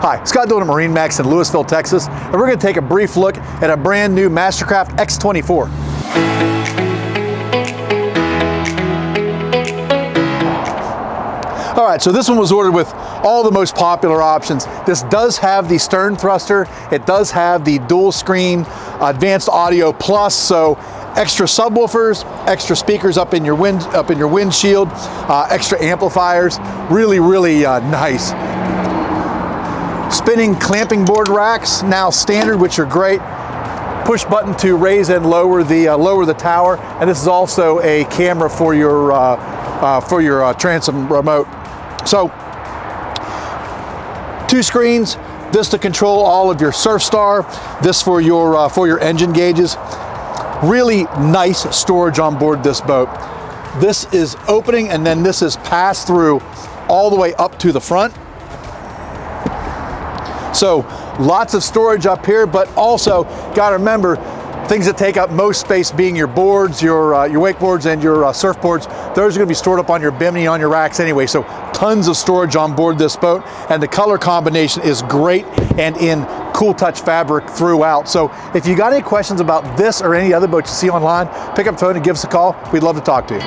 Hi, Scott doing at MarineMax in Lewisville, Texas, and we're going to take a brief look at a brand new Mastercraft X24. All right, so this one was ordered with all the most popular options. This does have the stern thruster. It does have the dual screen advanced audio plus, so extra subwoofers, extra speakers up in your windshield, extra amplifiers. Really nice. Spinning clamping board racks, now standard, which are great. Push button to raise and lower the tower, and this is also a camera for your transom remote. So, 2 screens. This to control all of your surf star. This for your engine gauges. Really nice storage on board this boat. This is opening, and then this is passed through all the way up to the front. So lots of storage up here, but also got to remember things that take up most space being your boards, your wakeboards and your surfboards. Those are going to be stored up on your bimini, on your racks anyway. So tons of storage on board this boat, and the color combination is great and in cool touch fabric throughout. So if you got any questions about this or any other boat you see online, pick up the phone and give us a call. We'd love to talk to you.